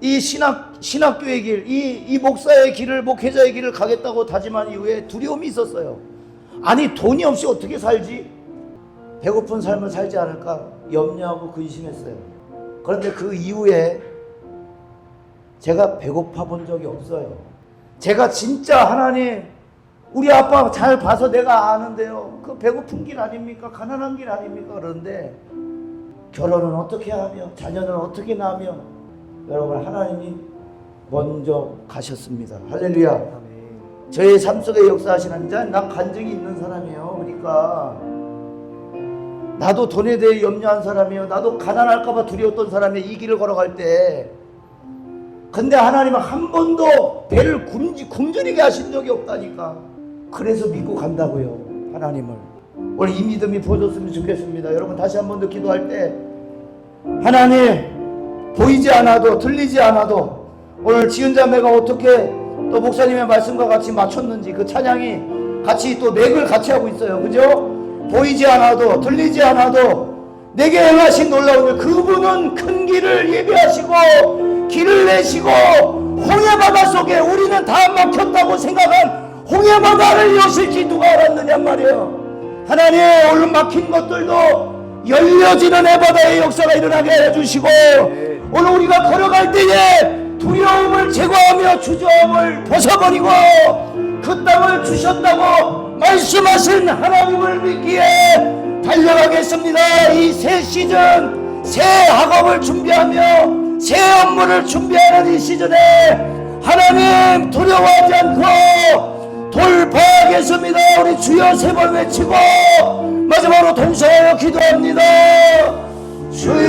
B: 이 신학교의 길, 이 목사의 길을, 목회자의 길을 가겠다고 다짐한 이후에 두려움이 있었어요. 아니 돈이 없이 어떻게 살지? 배고픈 삶을 살지 않을까 염려하고 근심했어요. 그런데 그 이후에 제가 배고파 본 적이 없어요. 제가 진짜 하나님 우리 아빠 잘 봐서 내가 아는데요 그 배고픈 길 아닙니까? 가난한 길 아닙니까? 그런데 결혼은 어떻게 하며 자녀는 어떻게 낳으며 여러분 하나님이 먼저 가셨습니다. 할렐루야.
A: 아멘.
B: 저의 삶 속에 역사하시는 자, 난 간증이 있는 사람이에요. 그러니까 나도 돈에 대해 염려한 사람이에요. 나도 가난할까봐 두려웠던 사람이 이 길을 걸어갈 때 근데 하나님은 한 번도 배를 굶주리게 하신 적이 없다니까. 그래서 믿고 간다고요 하나님을. 오늘 이 믿음이 보여줬으면 좋겠습니다. 여러분 다시 한 번 더 기도할 때 하나님 보이지 않아도 들리지 않아도 오늘 지은자매가 어떻게 또 목사님의 말씀과 같이 맞췄는지 그 찬양이 같이 또 맥을 같이 하고 있어요. 그죠? 보이지 않아도 들리지 않아도 내게 행하신 놀라운 일 그분은 큰 길을 예비하시고 길을 내시고 홍해바다 속에 우리는 다 막혔다고 생각한 홍해바다를 여실지 누가 알았느냐 말이에요. 하나님 오늘 막힌 것들도 열려지는 해바다의 역사가 일어나게 해주시고 오늘 우리가 걸어갈 때에 두려움을 제거하며 주저함을 벗어버리고 그 땅을 주셨다고 말씀하신 하나님을 믿기에 달려가겠습니다. 이 새 시즌 새 학업을 준비하며 새 업무를 준비하는 이 시즌에 하나님 두려워하지 않고 돌파하겠습니다. 우리 주여 세 번 외치고 마지막으로 동서하여 기도합니다. 주여